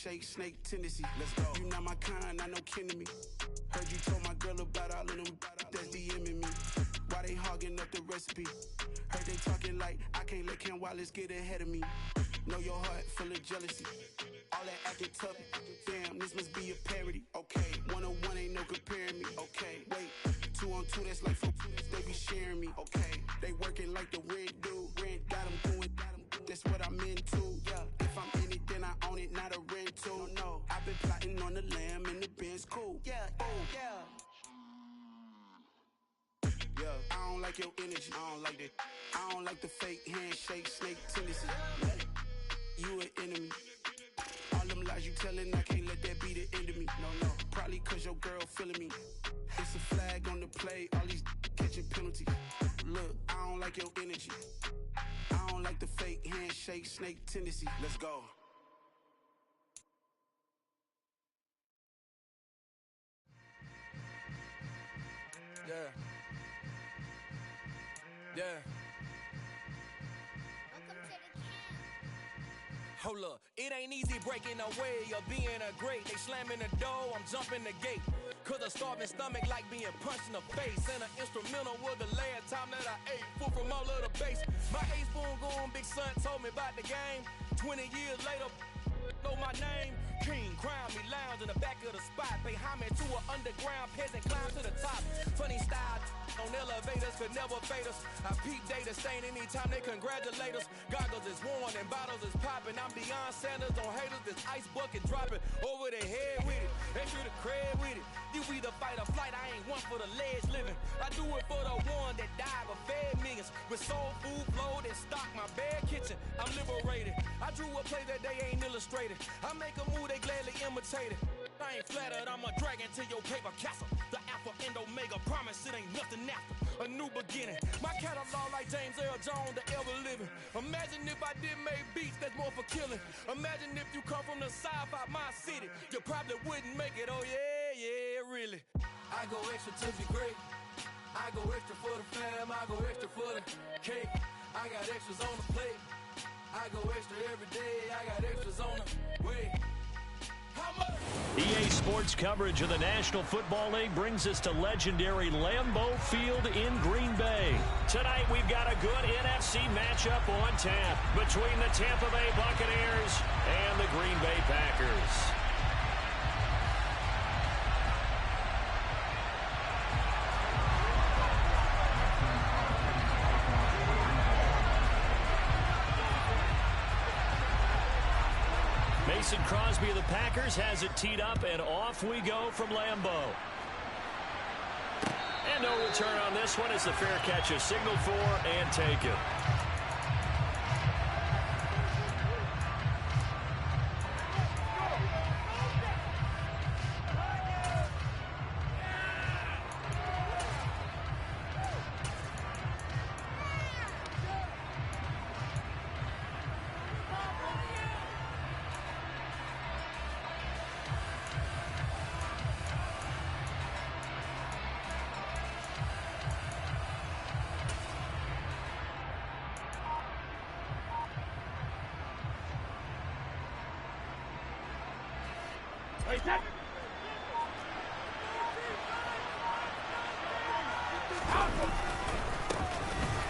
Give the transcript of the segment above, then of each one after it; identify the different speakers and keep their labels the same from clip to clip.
Speaker 1: handshake, snake tendency. Let's go. You not my kind, not no kin to me. Heard you told my girl about all of them that's DMing me. Why they hogging up the recipe? Heard they talking like I can't let Ken Wallace get ahead of me. Know your heart full of jealousy. All that acting tough, damn, this must be a parody. Okay, 1-on-1 ain't no comparing me. Okay, wait, 2-on-2, that's like 4, they be sharing me. Okay, they working like the rent dude. Rent got them doing, that's what I'm into. Yeah, if I'm in it, then I own it, not a rental. No, I've been plotting on the lamb and the Benz cool. Yeah, oh, yeah. Yeah, I don't like your energy, I don't like that. I don't like the fake handshake, snake tendency. You an enemy. All them lies you telling, I can't let that be the end of me. No, probably cause your girl feeling me. It's a flag on the play, all these catching penalties. Look, I don't like your energy. I don't like the fake handshake, snake tendency. Let's go. Yeah. Yeah.
Speaker 2: Hold up, it ain't easy breaking away or being a great. They slamming the door, I'm jumping the gate. Cause a starving stomach like being punched in the face. And an instrumental was the last time that I ate. Full from all of the bass. My A-spoon going, big son told me about the game. 20 years later, know my name. King, crown me, lounge in the back of the spot. Pay homage to an underground peasant, climb to the top. Funny style on elevators could never fade us. I peep data stain anytime they congratulate us. Goggles is worn and bottles is popping. I'm beyond Sanders on haters, this ice bucket dropping over their head with it. Extra the cred with it. You either fight or flight, I ain't one for the ledge living. I do it for the one that died but fed millions. With soul food flowed and stocked my bare kitchen. I'm liberated. I drew a play that they ain't illustrated. I make a move, they gladly imitate it. I ain't flattered, I'm a dragon to your paper castle. The Alpha and Omega promise it ain't nothing after. A new beginning. My catalog like James Earl Jones, the ever living. Imagine if I did make beats that's more for killing. Imagine if you come from the south out my city. You probably wouldn't make it, oh yeah, really. I go extra to be great. I go extra for the fam, I go extra for the cake. I got extras on the plate. I go extra every day, I got extras on the way.
Speaker 3: EA Sports coverage of the National Football League brings us to legendary Lambeau Field in Green Bay. Tonight we've got a good NFC matchup on tap between the Tampa Bay Buccaneers and the Green Bay Packers. Mason Crosby of the Packers has it teed up, and off we go from Lambeau. And no return on this one as the fair catch is signaled for and taken.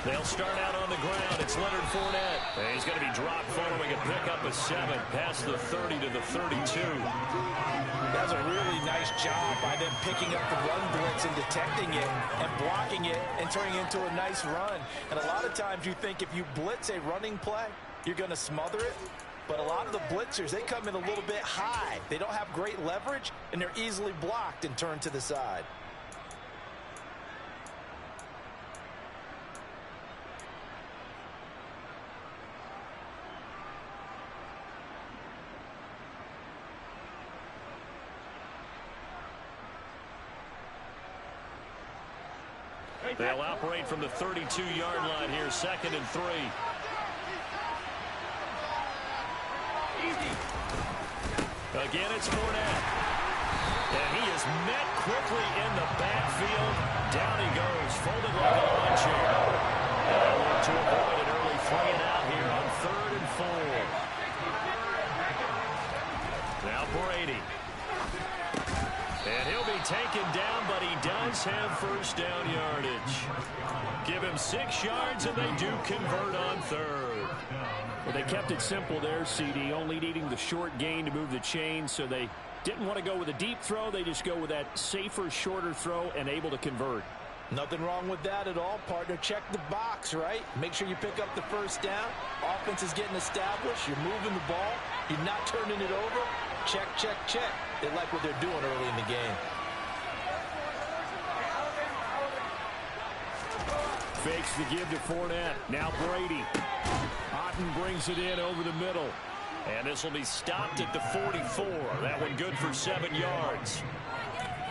Speaker 3: They'll start out on the ground. It's Leonard Fournette. And he's going to be dropped following a pickup of 7 past the 30 to the 32.
Speaker 4: That's a really nice job by them picking up the run blitz and detecting it and blocking it and turning it into a nice run. And a lot of times you think if you blitz a running play, you're going to smother it. But a lot of the blitzers, they come in a little bit high. They don't have great leverage, and they're easily blocked and turned to the side.
Speaker 3: They'll operate from the 32-yard line here, 2nd and 3. Again, it's Fournette. And he is met quickly in the backfield. Down he goes, folded like a lawn chair. And they'll look to avoid an early 3 and out here on 3rd and 4. Now Brady. And he'll be taken down, but he does have first down yardage. Give him 6 yards, and they do convert on third.
Speaker 5: Well, they kept it simple there, CD, only needing the short gain to move the chains, so they didn't want to go with a deep throw. They just go with that safer, shorter throw and able to convert.
Speaker 4: Nothing wrong with that at all, partner. Check the box, right? Make sure you pick up the first down. Offense is getting established. You're moving the ball. You're not turning it over. Check, check, check. They like what they're doing early in the game.
Speaker 5: Fakes the give to Fournette. Now Brady. Otten brings it in over the middle.
Speaker 3: And this will be stopped at the 44. That one good for 7 yards.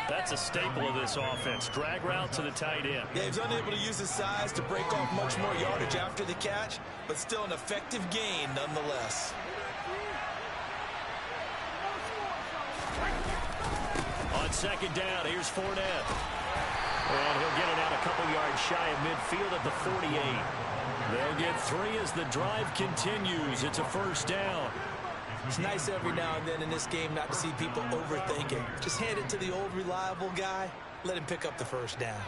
Speaker 3: That's a staple of this offense. Drag route to the tight end.
Speaker 4: Yeah, he's unable to use his size to break off much more yardage after the catch, but still an effective gain nonetheless.
Speaker 3: On second down, here's Fournette. And he'll get it out a couple yards shy of midfield at the 48. They'll get 3 as the drive continues. It's a first down.
Speaker 4: It's nice every now and then in this game not to see people overthink it. Just hand it to the old reliable guy. Let him pick up the first down.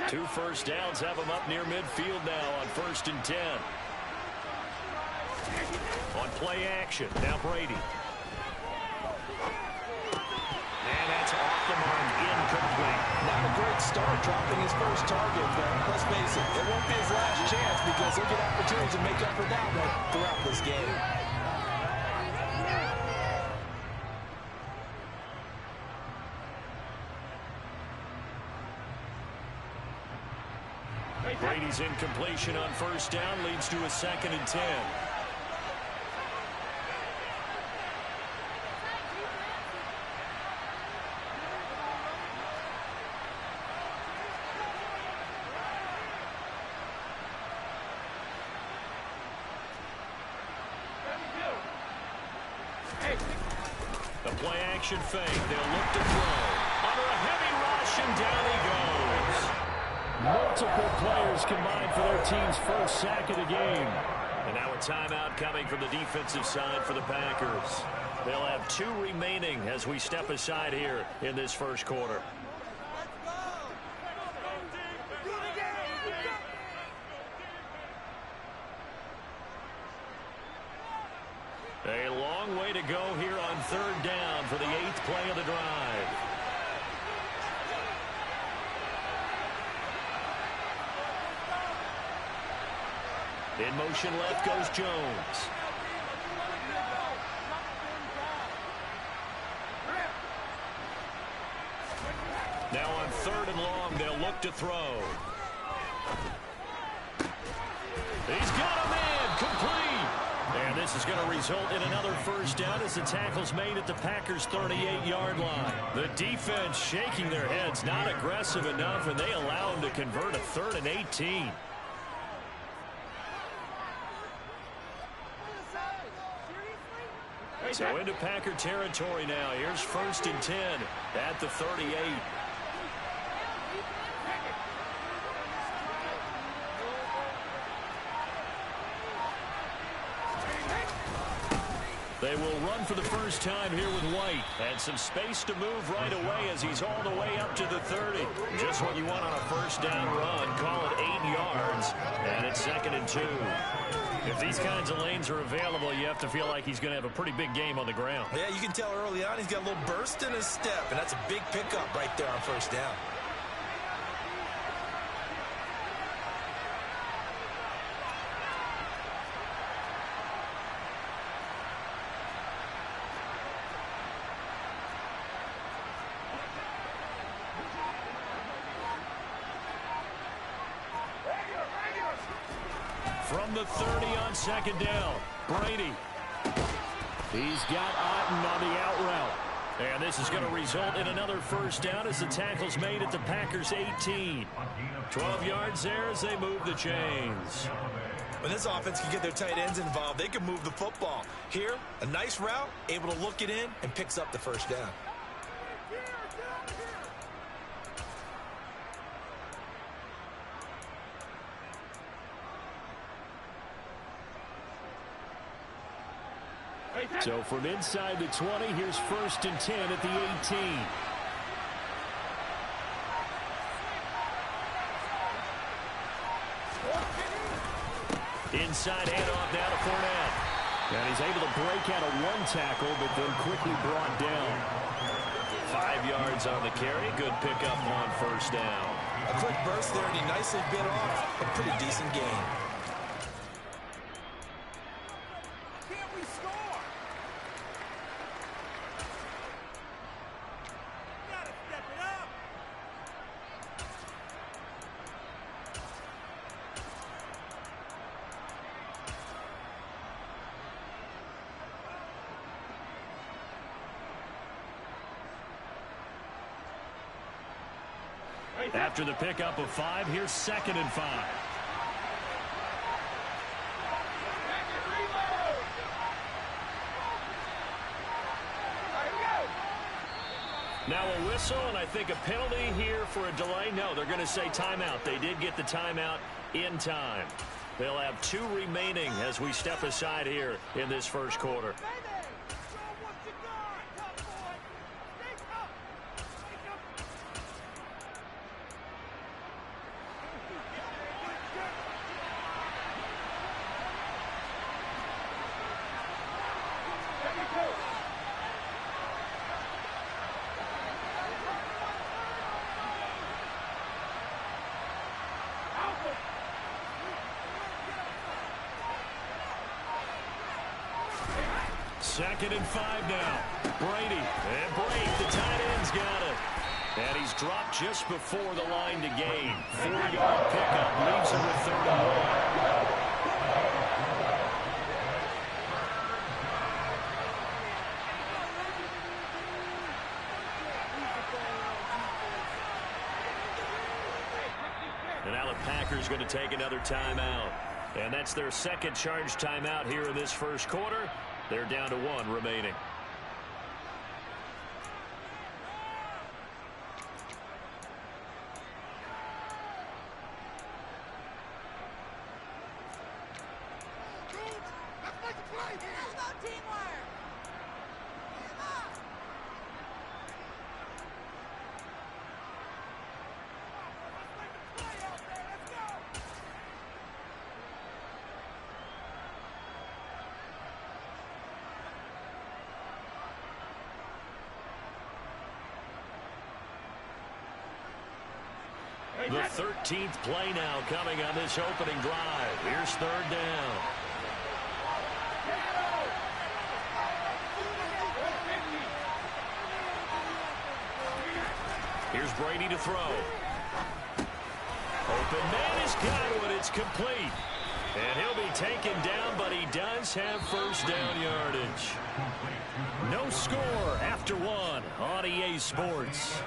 Speaker 3: Two first downs have them up near midfield now on 1st and 10. On play action, now Brady. And that's off the mark, incomplete.
Speaker 4: Not a great start dropping his first target, but let's face it, it won't be his last chance because he'll get opportunities to make up for that one throughout this game.
Speaker 3: Brady's incompletion on first down leads to a 2nd and 10. The play action fake. They'll look to throw. Under a heavy rush, and down he goes.
Speaker 5: Multiple players combined for their team's first sack of the game.
Speaker 3: And now a timeout coming from the defensive side for the Packers. They'll have 2 remaining as we step aside here in this first quarter. A long way to go here on 3rd down for the 8th play of the drive. In motion left goes Jones. Now on 3rd and long, they'll look to throw. He's got him in, complete. And this is going to result in another first down as the tackle's made at the Packers' 38-yard line. The defense shaking their heads, not aggressive enough, and they allow him to convert a 3rd and 18. So into Packer territory now. Here's 1st and 10 at the 38. They will run for the first time here with White. And some space to move right away as he's all the way up to the 30. Just what you want on a first down run. Call it 8 yards. And it's 2nd and 2. If these kinds of lanes are available, you have to feel like he's going to have a pretty big game on the ground.
Speaker 4: Yeah, you can tell early on he's got a little burst in his step, and that's a big pickup right there on first down.
Speaker 3: From the 30 on 2nd down, Brady.
Speaker 5: He's got Otten on the out route.
Speaker 3: And this is going to result in another first down as the tackle's made at the Packers' 18. 12 yards there as they move the chains.
Speaker 4: When this offense can get their tight ends involved, they can move the football. Here, a nice route, able to look it in, and picks up the first down.
Speaker 5: So from inside the 20, here's 1st and 10 at the 18. Inside handoff now to Fournette. And he's able to break out of one tackle, but then quickly brought down. 5 yards on the carry. Good pickup on 1st down.
Speaker 4: A quick burst there, and he nicely bit off a pretty decent gain.
Speaker 2: Can't we score? Gotta step it up.
Speaker 5: After the pickup of 5, here's 2nd and 5. Now a whistle, and I think a penalty here for a delay. No, they're going to say timeout. They did get the timeout in time. They'll have 2 remaining as we step aside here in this first quarter. Second and 5 now. Brady. And Brady, the tight end's got it. And he's dropped just before the line to gain. 4-yard pickup leaves him with 3rd and 1. And now the Packers going to take another timeout. And that's their 2nd charge timeout here in this first quarter. They're down to 1 remaining. The 13th play now coming on this opening drive. Here's 3rd down. Here's Brady to throw. Open man is got it. It's complete. And he'll be taken down, but he does have 1st down yardage. No score after 1 on EA Sports.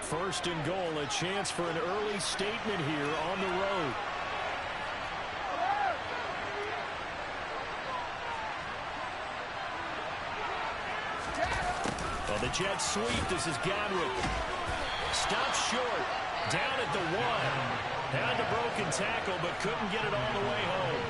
Speaker 5: First and goal, a chance for an early statement here on the road. And the Jets sweep. This is Godwin. Stopped short. Down at the 1. Had the broken tackle, but couldn't get it all the way home.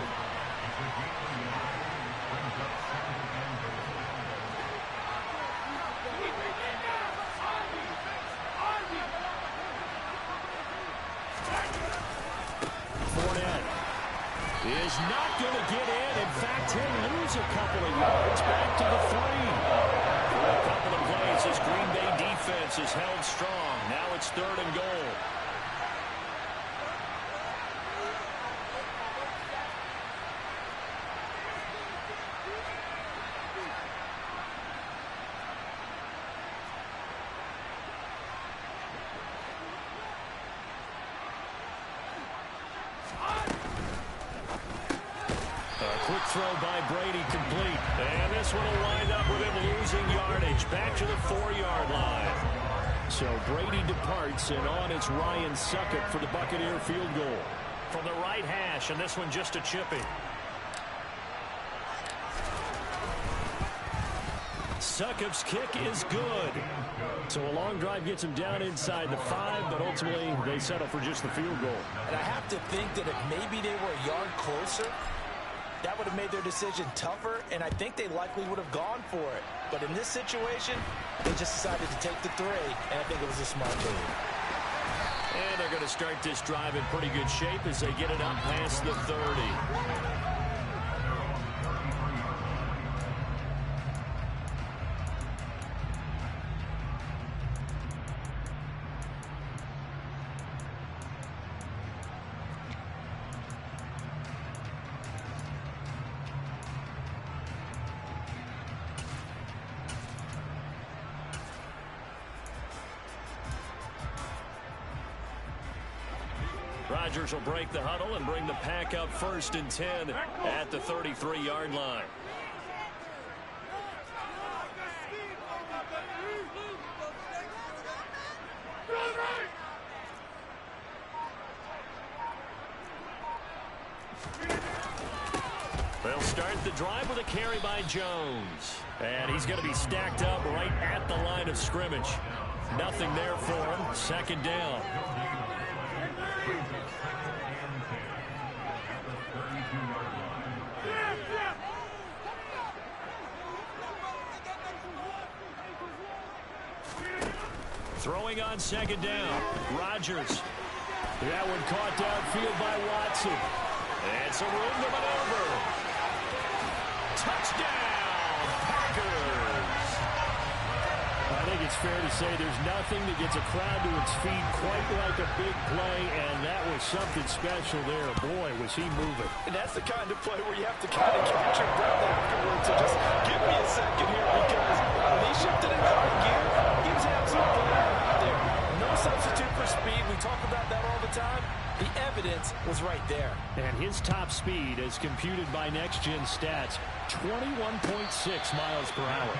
Speaker 5: Is not going to get in. In fact, he'll lose a couple of yards back to the 3. For a couple of plays, this Green Bay defense is held strong. Now it's 3rd and goal. Quick throw by Brady complete. And this one will wind up with him losing yardage back to the 4-yard line.
Speaker 3: So Brady departs, and on it's Ryan Succop for the Buccaneer field goal. From the right hash, and this one just a chippy. Succop's kick is good. So a long drive gets him down inside the 5, but ultimately they settle for just the field goal.
Speaker 4: And I have to think that if maybe they were a yard closer, that would have made their decision tougher, and I think they likely would have gone for it. But in this situation, they just decided to take the 3, and I think it was a smart move.
Speaker 3: And they're going to start this drive in pretty good shape as they get it up past the 30. Rodgers will break the huddle and bring the pack up 1st and 10 at the 33-yard line. They'll start the drive with a carry by Jones. And he's going to be stacked up right at the line of scrimmage. Nothing there for him. 2nd down. Throwing on 2nd down. Rodgers. That one caught downfield by Watson. And some room to maneuver. Touchdown, Packers. I think it's fair to say there's nothing that gets a crowd to its feet quite like a big play, and that was something special there. Boy, was he moving.
Speaker 4: And that's the kind of play where you have to kind of catch your breath afterwards. So just give me a second here, because when he shifted in high gear, he was absolutely out there. No substitute for speed. We talk about that all the time. The evidence was right there.
Speaker 3: And his top speed, as computed by Next Gen Stats, 21.6 miles per hour.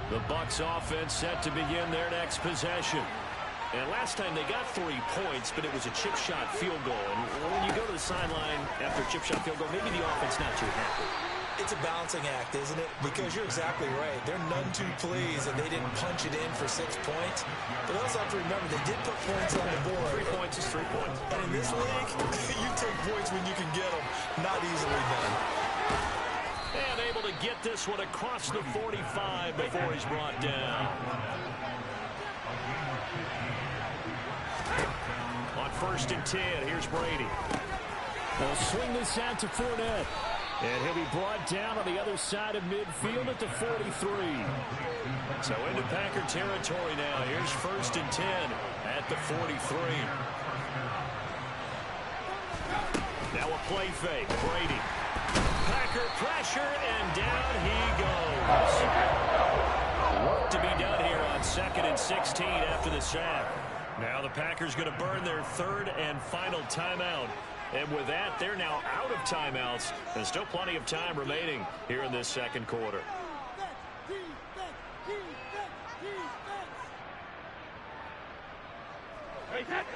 Speaker 3: The Bucs offense set to begin their next possession. And last time they got 3 points, but it was a chip shot field goal. And when you go to the sideline after a chip shot field goal, maybe the offense not too happy.
Speaker 4: It's a balancing act, isn't it? Because you're exactly right. They're none too pleased, and they didn't punch it in for 6 points. But also have to remember, they did put points on the board.
Speaker 3: 3 points is 3 points.
Speaker 4: And in this league, you take points when you can get them. Not easily done.
Speaker 3: And able to get this one across the 45 before he's brought down. On 1st and 10, here's Brady. They'll swing this out to Fournette. And he'll be brought down on the other side of midfield at the 43. So into Packer territory now. Here's 1st and 10 at the 43. Now a play fake. Brady. Packer pressure, and down he goes. Work to be done here on 2nd and 16 after the sack. Now the Packers going to burn their 3rd and final timeout. And with that, they're now out of timeouts. There's still plenty of time remaining here in this 2nd quarter.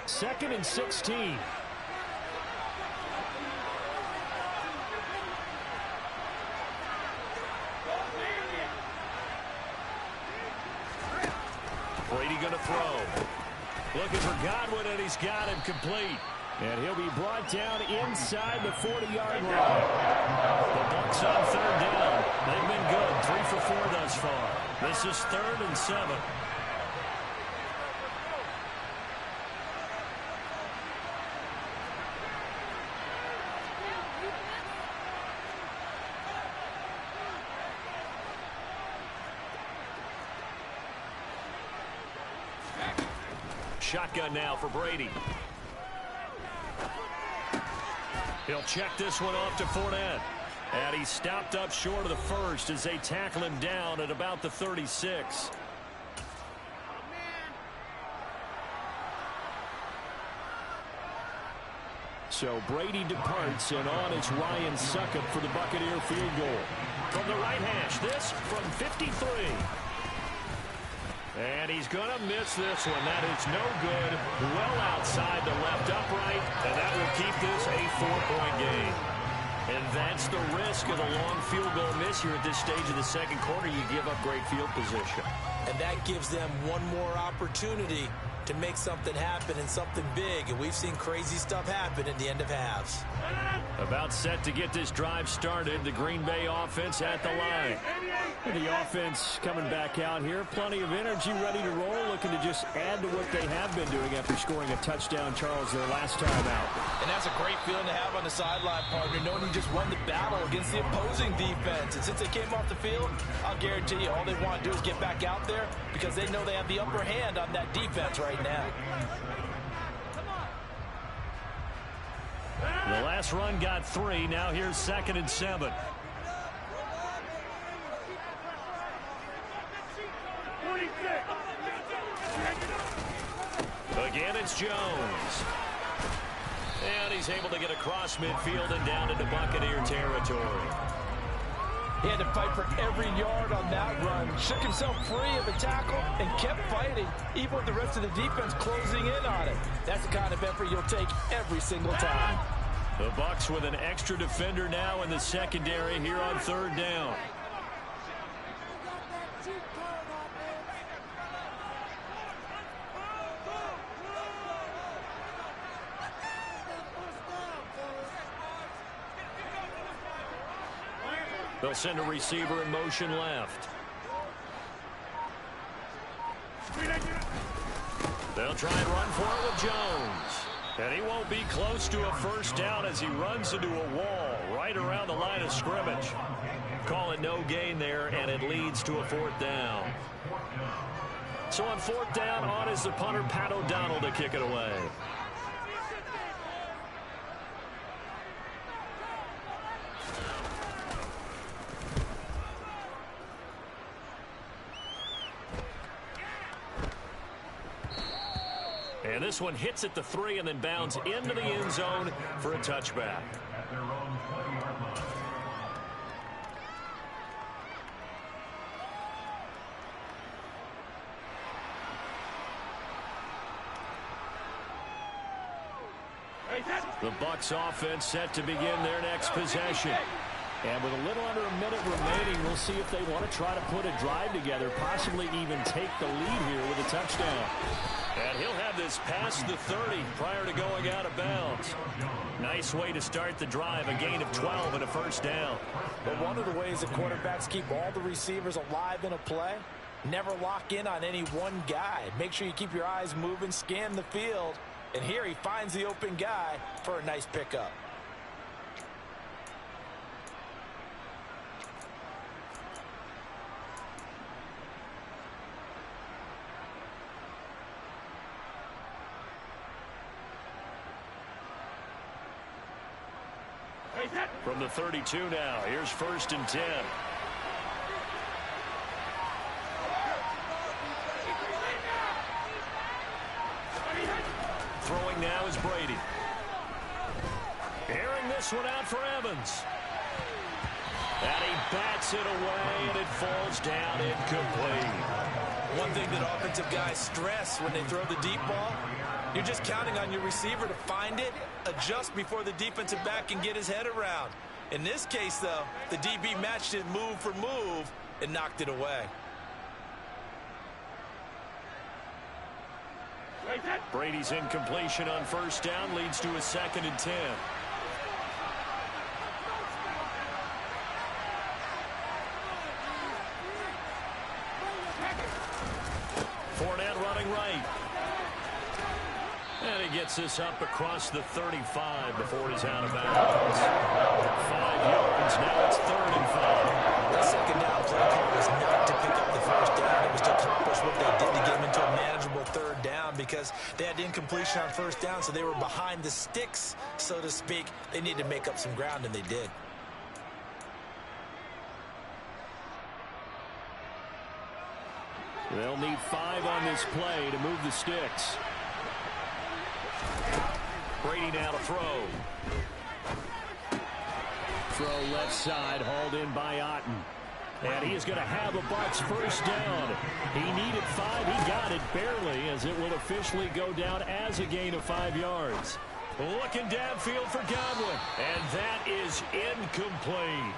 Speaker 3: Second and 16. Brady going to throw. Looking for Godwin, and he's got him complete. And he'll be brought down inside the 40-yard line. The Bucs on 3rd down. They've been good, 3 for 4 thus far. This is 3rd and 7.
Speaker 5: shotgun now for Brady. He'll check this one off to Fournette. And he stopped up short of the first as they tackle him down at about the 36. So Brady departs, and on is Ryan Succop for the Buccaneer field goal. From the right hash, this from 53. And he's going to miss this one. That is no good. Well outside the left upright, and that will keep this a 4-point game. And that's the risk of the long field goal miss here at this stage of the second quarter. You give up great field position.
Speaker 4: And that gives them one more opportunity to make something happen and something big. And we've seen crazy stuff happen at the end of halves.
Speaker 5: About set to get this drive started. The Green Bay offense at the line. And the offense coming back out here. Plenty of energy, ready to roll. Looking to just add to what they have been doing after scoring a touchdown, Charles, their last time out.
Speaker 4: And that's a great feeling to have on the sideline, partner, knowing you just won the battle against the opposing defense. And since they came off the field, I'll guarantee you all they want to do is get back out there because they know they have the upper hand on that defense right now.
Speaker 5: The last run got 3. Now here's 2nd and 7. Again, it's Jones. And he's able to get across midfield and down into Buccaneer territory.
Speaker 4: He had to fight for every yard on that run. Shook himself free of the tackle and kept fighting, even with the rest of the defense closing in on it. That's the kind of effort you'll take every single time.
Speaker 5: The Bucs with an extra defender now in the secondary here on 3rd down. They'll send a receiver in motion left. They'll try and run for it with Jones. And he won't be close to a first down as he runs into a wall right around the line of scrimmage. Call it no gain there, and it leads to a 4th down. So on 4th down, on is the punter, Pat O'Donnell, to kick it away. And this one hits at the 3 and then bounds into the end zone for a touchback. The Bucs offense set to begin their next possession. And with a little under a minute remaining, we'll see if they want to try to put a drive together, possibly even take the lead here with a touchdown. And he'll have this past the 30 prior to going out of bounds. Nice way to start the drive, a gain of 12 and a first down.
Speaker 4: But one of the ways that quarterbacks keep all the receivers alive in a play, never lock in on any one guy. Make sure you keep your eyes moving, scan the field. And here he finds the open guy for a nice pickup.
Speaker 5: From the 32 now, here's 1st and 10. Throwing now is Brady. Airing this one out for Evans. And he bats it away, and it falls down incomplete.
Speaker 4: One thing that offensive guys stress when they throw the deep ball, you're just counting on your receiver to find it, adjust before the defensive back can get his head around. In this case, though, the DB matched it move for move and knocked it away.
Speaker 5: Brady's incompletion on 1st down leads to a 2nd and 10. Fournette running right. And he gets this up across the 35 before he's out of bounds. 5 yards, now it's 3rd and 5.
Speaker 4: The second down play call was not to pick up the first down. It was to accomplish what they did to get him into a manageable 3rd down because they possession on first down, so they were behind the sticks, so to speak. They needed to make up some ground, and they did.
Speaker 3: They'll need 5 on this play to move the sticks. Brady now to throw. Throw left side, hauled in by Otten. And he is going to have a Bucs first down. He needed 5. He got it barely, as it will officially go down as a gain of 5 yards. Looking downfield for Godwin. And that is incomplete.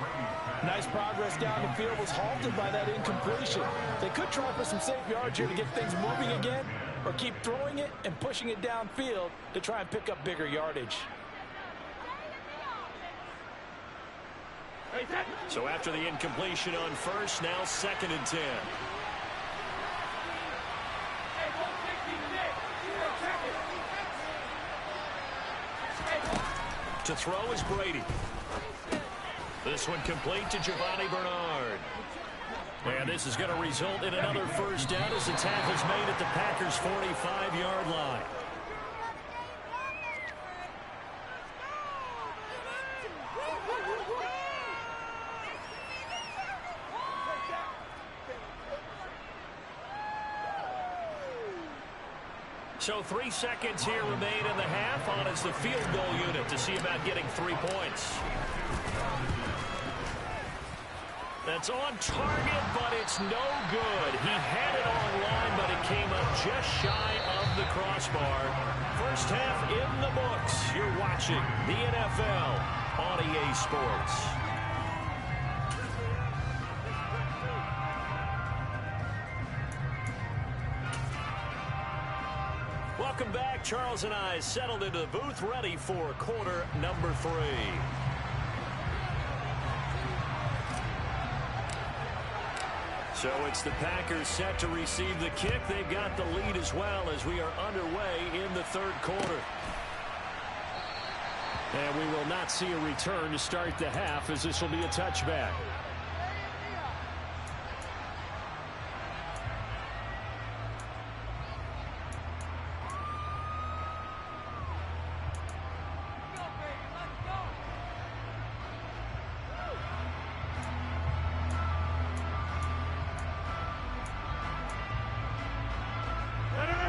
Speaker 4: Nice progress down the field, was halted by that incompletion. They could try for some safe yards here to get things moving again, or keep throwing it and pushing it downfield to try and pick up bigger yardage.
Speaker 3: So after the incompletion on first, now 2nd and 10. To throw is Brady. This one complete to Giovanni Bernard. And this is going to result in another first down as the tackle's made at the Packers' 45-yard line. So 3 seconds here remain in the half. On is the field goal unit to see about getting 3 points. That's on target, but it's no good. He had it on line, but it came up just shy of the crossbar. First half in the books. You're watching the NFL on EA Sports. Welcome back. Charles and I settled into the booth, ready for quarter number 3. So it's the Packers set to receive the kick. They've got the lead as well as we are underway in the 3rd quarter. And we will not see a return to start the half, as this will be a touchback.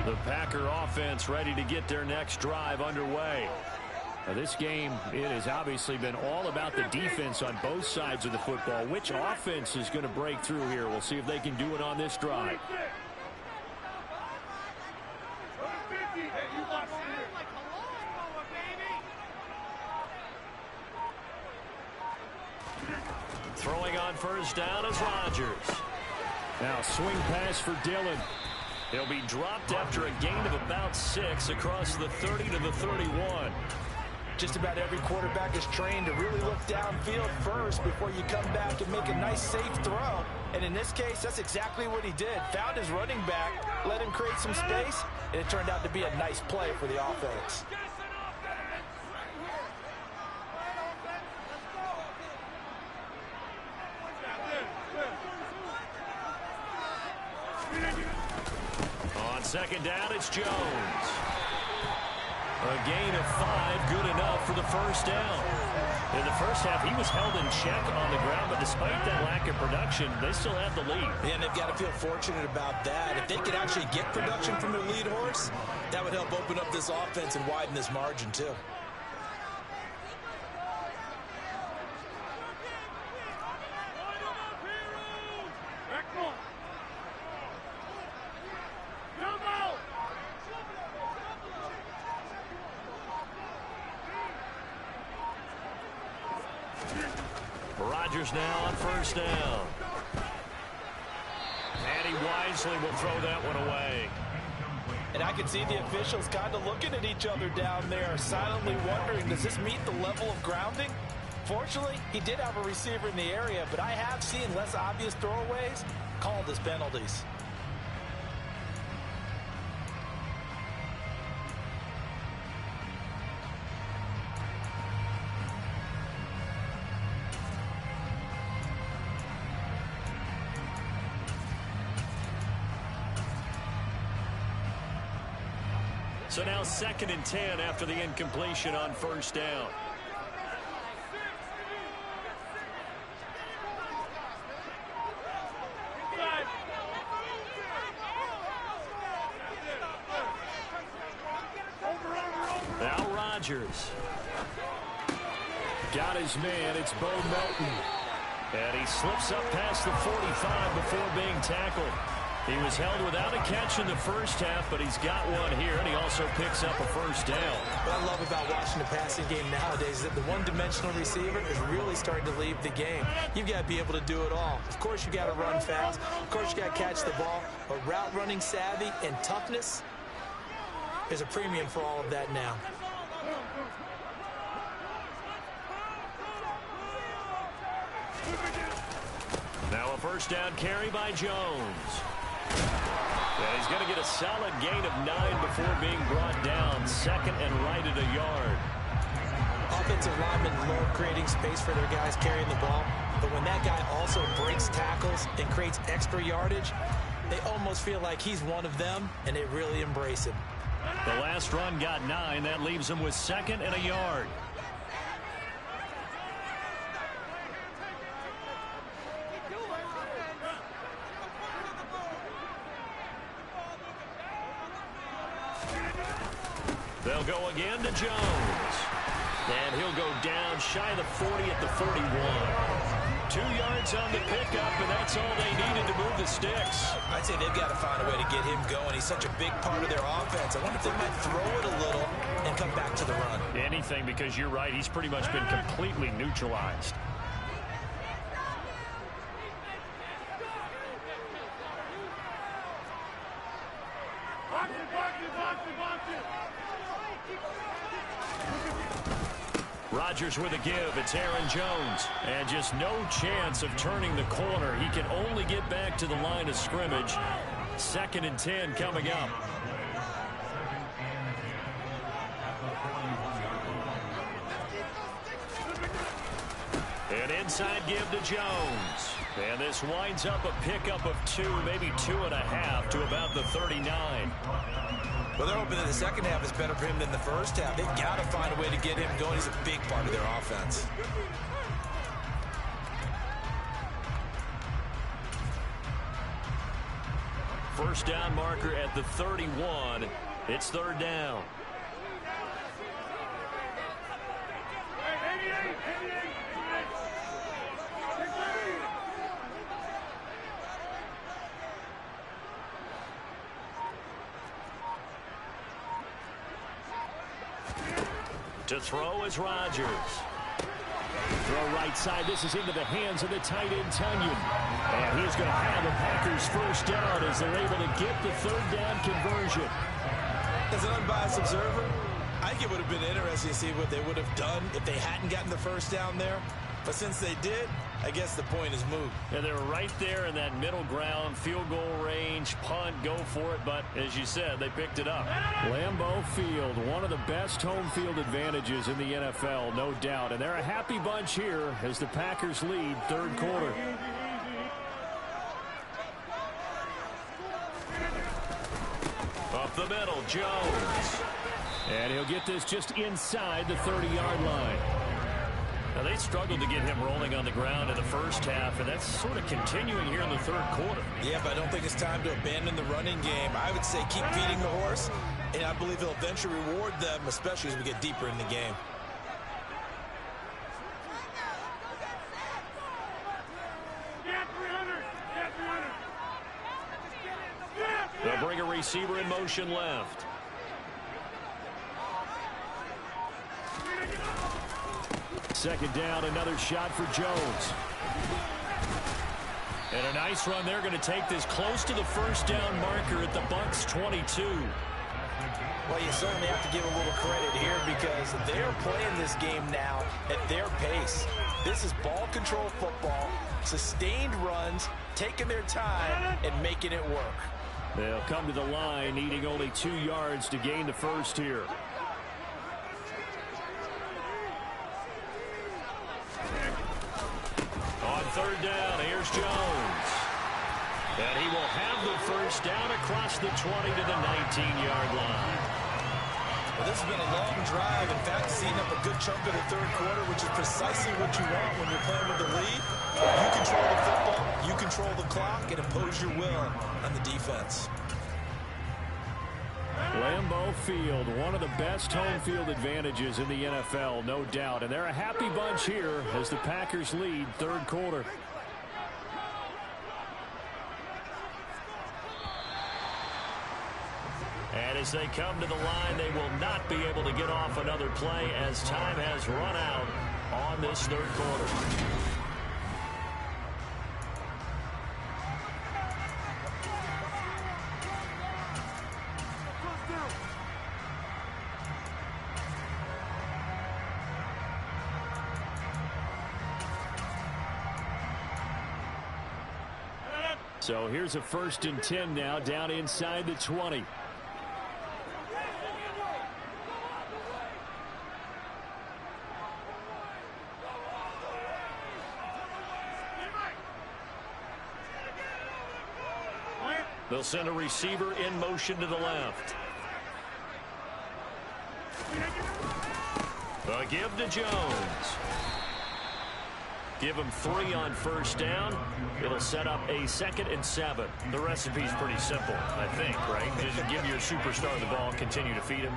Speaker 3: The Packer offense ready to get their next drive underway. Now this game, it has obviously been all about the defense on both sides of the football. Which offense is going to break through here? We'll see if they can do it on this drive. Throwing on first down is Rodgers. Now swing pass for Dillon. He'll be dropped after a gain of about 6 across the 30 to the 31.
Speaker 4: Just about every quarterback is trained to really look downfield first before you come back and make a nice, safe throw. And in this case, that's exactly what he did. Found his running back, let him create some space, and it turned out to be a nice play for the offense.
Speaker 3: Second down, it's Jones. A gain of 5, good enough for the first down. In the first half, he was held in check on the ground, but despite that lack of production, they still have the lead.
Speaker 4: Yeah, and they've got to feel fortunate about that. If they could actually get production from their lead horse, that would help open up this offense and widen this margin, too.
Speaker 3: Rodgers now on first down. And he wisely will throw that one away.
Speaker 4: And I can see the officials kind of looking at each other down there, silently wondering, does this meet the level of grounding? Fortunately, he did have a receiver in the area, but I have seen less obvious throwaways called as penalties.
Speaker 3: So now 2nd and 10 after the incompletion on first down. Now Rodgers. Got his man. It's Bo Melton. And he slips up past the 45 before being tackled. He was held without a catch in the first half, but he's got one here, and he also picks up a first down.
Speaker 4: What I love about watching the passing game nowadays is that the one-dimensional receiver is really starting to leave the game. You've got to be able to do it all. Of course, you got to run fast. Of course, you got to catch the ball. But route running savvy and toughness, there's a premium for all of that now.
Speaker 3: Now a first down carry by Jones. And he's going to get a solid gain of 9 before being brought down. 2nd and right at a yard.
Speaker 4: Offensive linemen love creating space for their guys carrying the ball. But when that guy also breaks tackles and creates extra yardage, they almost feel like he's one of them, and they really embrace him.
Speaker 3: The last run got 9. That leaves him with 2nd and a yard. They'll go again to Jones. And he'll go down shy of the 40 at the 41. 2 yards on the pickup, and that's all they needed to move the sticks.
Speaker 4: I'd say they've got to find a way to get him going. He's such a big part of their offense. I wonder if they might throw it a little and come back to the run.
Speaker 3: Anything, because you're right. He's pretty much been completely neutralized. Rodgers with a give. It's Aaron Jones. And just no chance of turning the corner. He can only get back to the line of scrimmage. 2nd and 10 coming up. An inside give to Jones. And this winds up a pickup of 2, maybe 2.5 to about the 39.
Speaker 4: Well, they're hoping that the second half is better for him than the first half. They've got to find a way to get him going. He's a big part of their offense.
Speaker 3: First down marker at the 31. It's 3rd down. To throw is Rodgers. Throw right side. This is into the hands of the tight end, Tunyon. And he's going to have a Packers first down as they're able to get the 3rd down conversion.
Speaker 4: As an unbiased observer, I think it would have been interesting to see what they would have done if they hadn't gotten the first down there. But since they did, I guess the point is moot.
Speaker 3: Yeah, they were right there in that middle ground, field goal range, punt, go for it. But as you said, they picked it up. Lambeau Field, one of the best home field advantages in the NFL, no doubt. And they're a happy bunch here as the Packers lead 3rd quarter. Up the middle, Jones. And he'll get this just inside the 30-yard line. Now, they struggled to get him rolling on the ground in the first half, and that's sort of continuing here in the 3rd quarter.
Speaker 4: Yeah, but I don't think it's time to abandon the running game. I would say keep feeding the horse, and I believe he'll eventually reward them, especially as we get deeper in the game.
Speaker 3: They'll bring a receiver in motion left. Second down, another shot for Jones. And a nice run. They're going to take this close to the first down marker at the Bucs 22.
Speaker 4: Well, you certainly have to give a little credit here because they're playing this game now at their pace. This is ball control football, sustained runs, taking their time, and making it work.
Speaker 3: They'll come to the line, needing only 2 yards to gain the first here. On 3rd down, here's Jones. And he will have the first down across the 20 to the 19-yard line.
Speaker 4: Well, this has been a long drive. In fact, it's eaten up a good chunk of the third quarter, which is precisely what you want when you're playing with the lead. You control the football, you control the clock, and impose your will on the defense.
Speaker 3: Lambeau Field, one of the best home field advantages in the NFL, no doubt. And they're a happy bunch here as the Packers lead third quarter. And as they come to the line, they will not be able to get off another play as time has run out on this third quarter. So here's a 1st and 10 now, down inside the 20. They'll send a receiver in motion to the left. A give to Jones. Give him 3 on 1st down. It'll set up a 2nd and 7. The recipe's pretty simple, I think, right? Just give your superstar the ball, continue to feed him.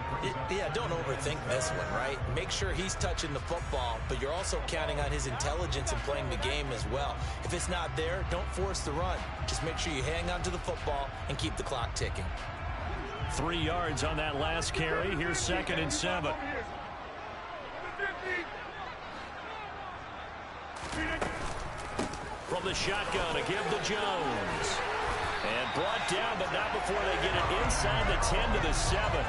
Speaker 4: Yeah, don't overthink this one, right? Make sure he's touching the football, but you're also counting on his intelligence in playing the game as well. If it's not there, don't force the run. Just make sure you hang on to the football and keep the clock ticking.
Speaker 3: 3 yards on that last carry. Here's 2nd and 7. From the shotgun, a give to Jones. And brought down, but not before they get it inside the 10 to the 7.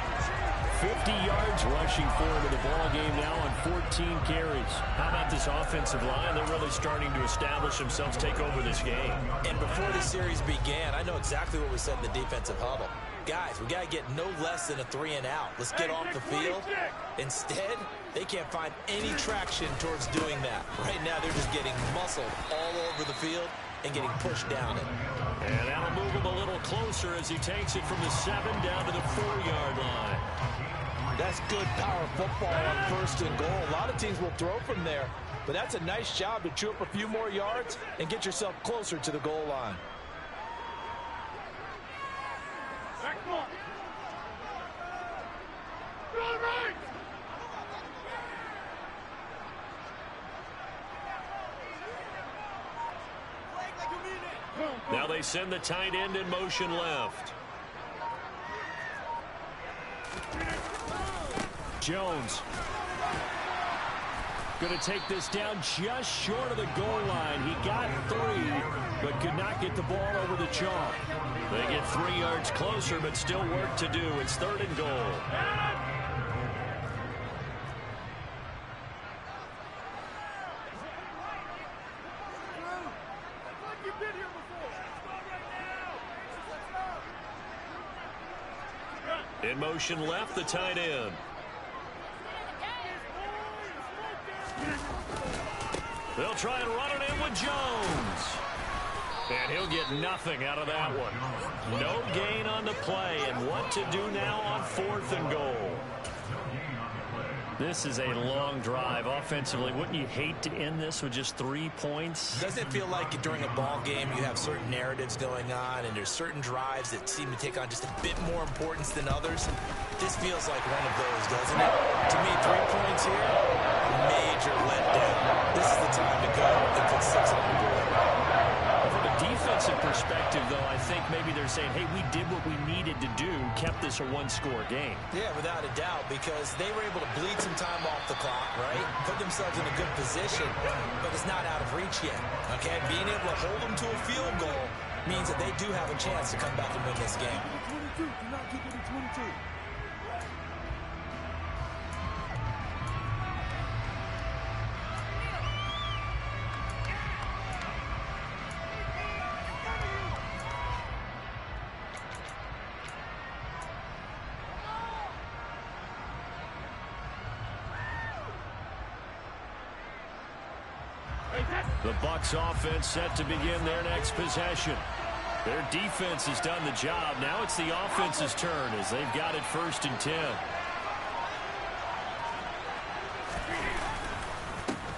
Speaker 3: 50 yards rushing for him in the ball game now on 14 carries. How about this offensive line? They're really starting to establish themselves, take over this game.
Speaker 4: And before the series began, I know exactly what we said in the defensive huddle. Guys, we got to get no less than a 3 and out. Let's get off the field. Instead, they can't find any traction towards doing that. Right now, they're just getting muscled all over the field and getting pushed down it.
Speaker 3: And that'll move him a little closer as he takes it from the 7 down to the 4-yard line.
Speaker 4: That's good power football on 1st and goal. A lot of teams will throw from there, but that's a nice job to chew up a few more yards and get yourself closer to the goal line.
Speaker 3: Now they send the tight end in motion left. Jones going to take this down just short of the goal line. He got 3, but could not get the ball over the chalk. They get 3 yards closer, but still work to do. It's 3rd and goal. In motion left, the tight end. They'll try and run it in with Jones. And he'll get nothing out of that one. No gain on the play. And what to do now on 4th and goal? This is a long drive offensively. Wouldn't you hate to end this with just 3 points?
Speaker 4: Doesn't it feel like during a ball game you have certain narratives going on and there's certain drives that seem to take on just a bit more importance than others? This feels like one of those, doesn't it? To me, 3 points here, major letdown. This is the time to go and put 6 on the board.
Speaker 3: From a defensive perspective, though, I think maybe they're saying, hey, we did what we needed to do, kept this a 1-score game.
Speaker 4: Yeah, without a doubt, because they were able to bleed some time off the clock, right? Put themselves in a good position, but it's not out of reach yet, okay? Being able to hold them to a field goal means that they do have a chance to come back and win this game.
Speaker 1: 22, do not get to the 22.
Speaker 3: The Bucs offense set to begin their next possession. Their defense has done the job. Now it's the offense's turn as they've got it 1st and 10.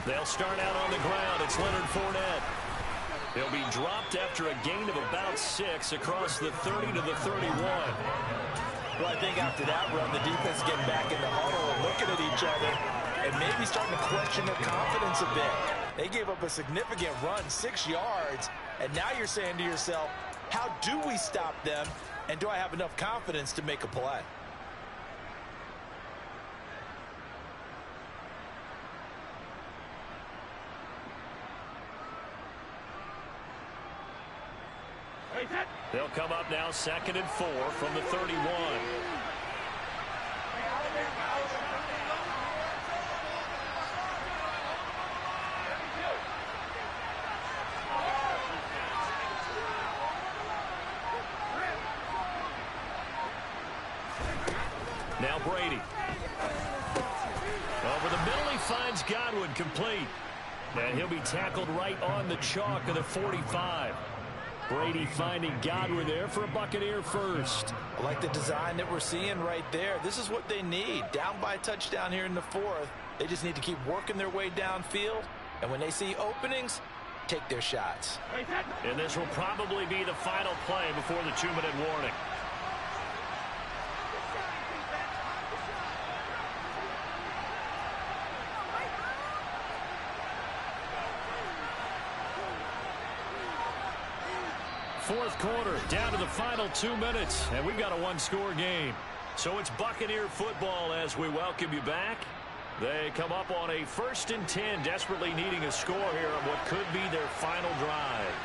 Speaker 3: They'll start out on the ground. It's Leonard Fournette. He'll be dropped after a gain of about 6 across the 30 to the 31.
Speaker 4: Well, I think after that run, the defense getting back in the huddle and looking at each other and maybe starting to question their confidence a bit. They gave up a significant run, 6 yards, and now you're saying to yourself, how do we stop them, and do I have enough confidence to make a play?
Speaker 3: They'll come up now 2nd and 4 from the 31. Now Brady. Over the middle, he finds Godwin complete. And he'll be tackled right on the chalk of the 45. Brady finding Godwin there for a Buccaneer first.
Speaker 4: I like the design that we're seeing right there. This is what they need. Down by a touchdown here in the 4th. They just need to keep working their way downfield. And when they see openings, take their shots.
Speaker 3: And this will probably be the final play before the 2-minute warning. Fourth quarter, down to the final 2 minutes, and we've got a one-score game. So it's Buccaneer football as we welcome you back. They come up on a 1st and 10, desperately needing a score here on what could be their final drive.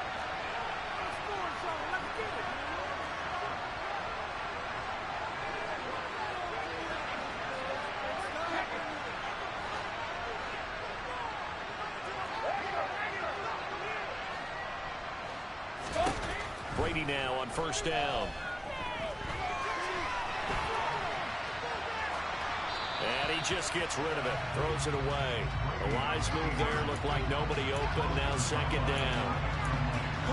Speaker 3: Brady now on 1st down. And he just gets rid of it. Throws it away. A wise move there. Looked like nobody open. Now 2nd down.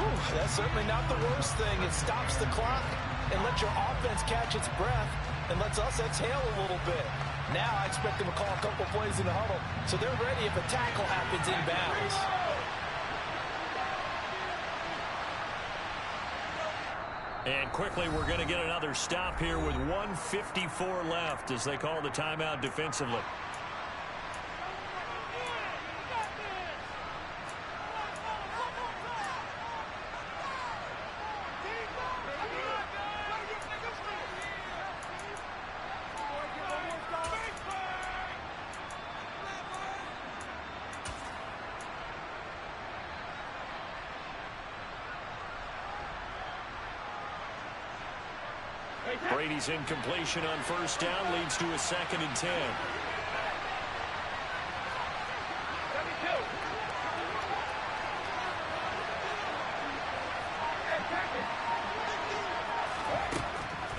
Speaker 4: Ooh, that's certainly not the worst thing. It stops the clock and lets your offense catch its breath and lets us exhale a little bit. Now I expect them to call a couple plays in the huddle so they're ready if a tackle happens inbounds.
Speaker 3: And quickly, we're going to get another stop here with 1:54 left as they call the timeout defensively. Brady's incompletion on 1st down leads to a 2nd and 10.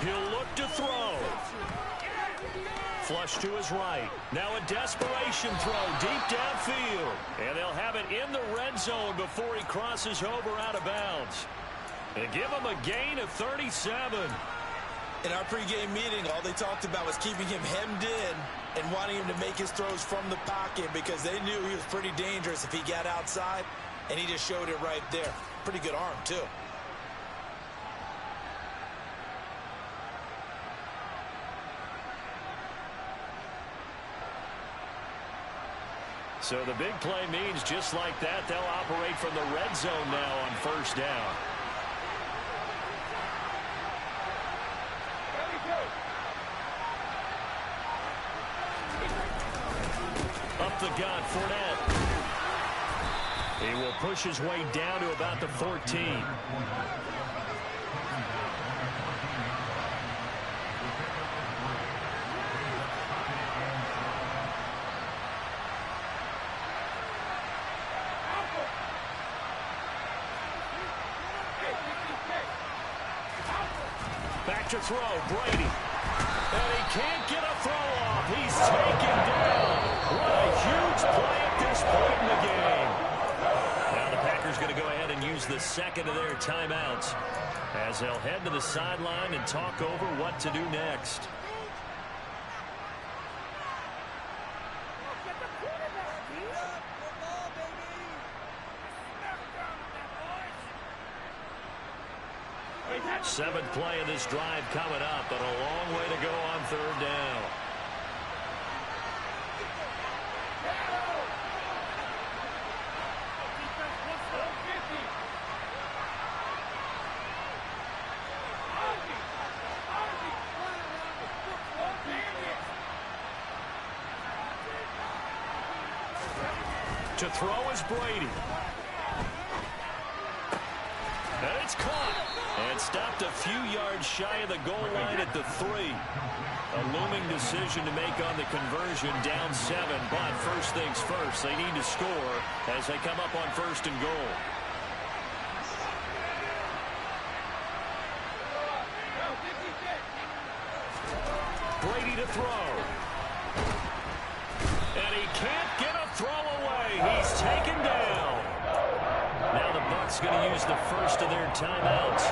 Speaker 3: He'll look to throw. Flush to his right. Now a desperation throw deep downfield. And they'll have it in the red zone before he crosses over out of bounds. And give him a gain of 37.
Speaker 6: In our pregame meeting, all they talked about was keeping him hemmed in and wanting him to make his throws from the pocket because they knew he was pretty dangerous if he got outside, and he just showed it right there. Pretty good arm, too.
Speaker 3: So the big play means just like that, they'll operate from the red zone now on 1st down. Up the gut, Fournette. He will push his way down to about the 14. Back to throw, Brady. And he can't get a throw off. He's taken down. What a huge play at this point in the game. Now the Packers going to go ahead and use the 2nd of their timeouts as they'll head to the sideline and talk over what to do next.
Speaker 5: Seventh play of this drive coming up, but a long way to go on third down. To throw is Brady. And it's caught. And stopped a few yards shy of the goal line at the 3. A looming decision to make on the conversion, down 7. But first things first, they need to score as they come up on first and goal. Brady to throw. And he can't get a throw away. He's taken down. Now the Bucs going to use the first of their timeouts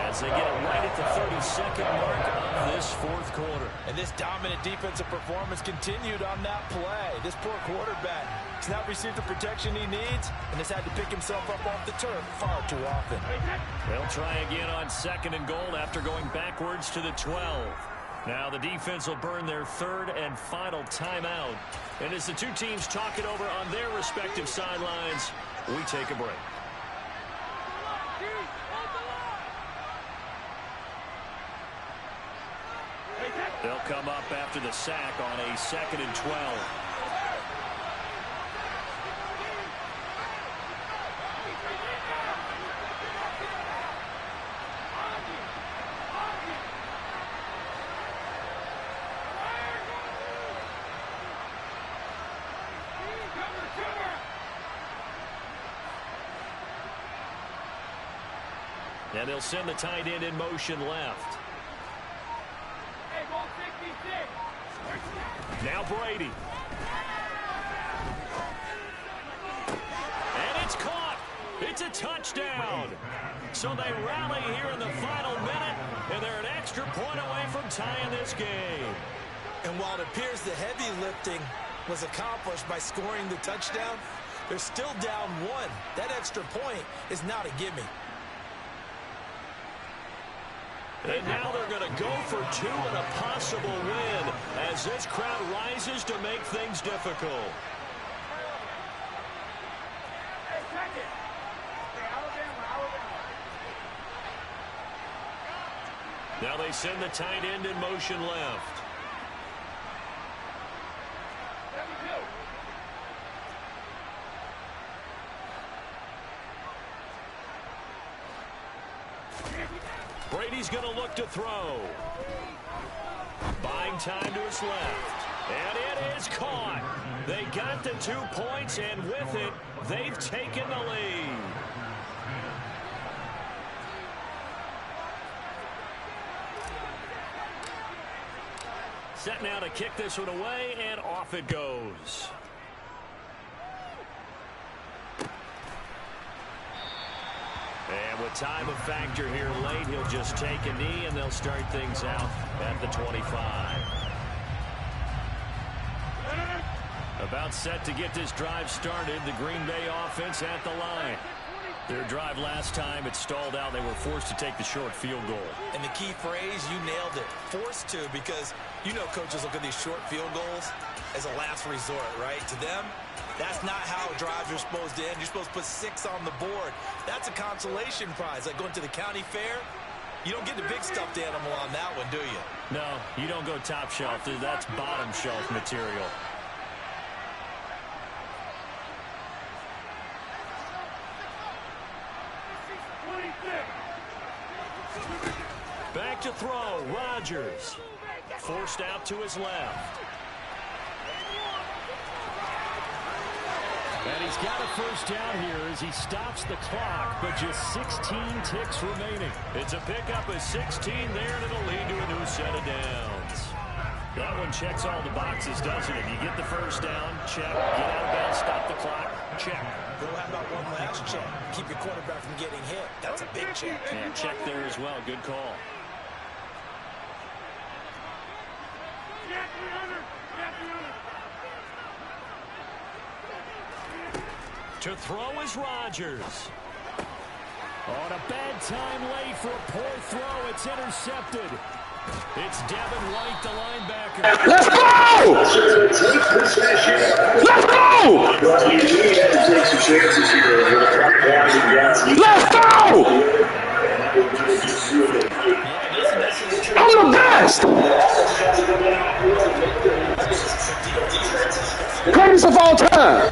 Speaker 5: as they get it right at the 32nd mark of this fourth quarter.
Speaker 4: And this dominant defensive performance continued on that play. This poor quarterback has not received the protection he needs and has had to pick himself up off the turf far too often.
Speaker 5: They'll try again on second and goal after going backwards to the 12. Now the defense will burn their third and final timeout. And as the two teams talk it over on their respective sidelines, we take a break. They'll come up after the sack on a 2nd and 12. And they'll send the tight end in motion left. Now Brady. And it's caught. It's a touchdown. So they rally here in the final minute, and they're an extra point away from tying this game.
Speaker 6: And while it appears the heavy lifting was accomplished by scoring the touchdown, they're still down 1. That extra point is not a gimme.
Speaker 5: And now they're going to go for 2 and a possible win as this crowd rises to make things difficult. Now they send the tight end in motion left. Brady's going to look to throw. Buying time to his left. And it is caught. They got the 2 points, and with it, they've taken the lead. Set now to kick this one away, and off it goes. And with time a factor here late, he'll just take a knee, and they'll start things out at the 25. About set to get this drive started, the Green Bay offense at the line. Their drive last time, it stalled out. They were forced to take the short field goal.
Speaker 6: And the key phrase, you nailed it, forced to, because you know coaches look at these short field goals as a last resort, right? To them, that's not how drives are supposed to end. You're supposed to put 6 on the board. That's a consolation prize. Like going to the county fair, you don't get the big stuffed animal on that one, do you?
Speaker 5: No, you don't go top shelf. That's bottom shelf material. Back to throw, Rodgers. Forced out to his left. And he's got a first down here as he stops the clock, but just 16 ticks remaining. It's a pickup of 16 there, and it'll lead to a new set of downs. That one checks all the boxes, doesn't it? You get the first down, check. Get out of bounds, stop the clock, check.
Speaker 6: Well, how about one last check? Keep your quarterback from getting hit. That's a big check.
Speaker 5: Yeah, check there as well. Good call. To throw is Rodgers.
Speaker 3: On a bad time late for a poor throw. It's intercepted. It's Devin White, the linebacker.
Speaker 7: Let's go! Let's go! Let's go! I'm the best! Greatest of all time!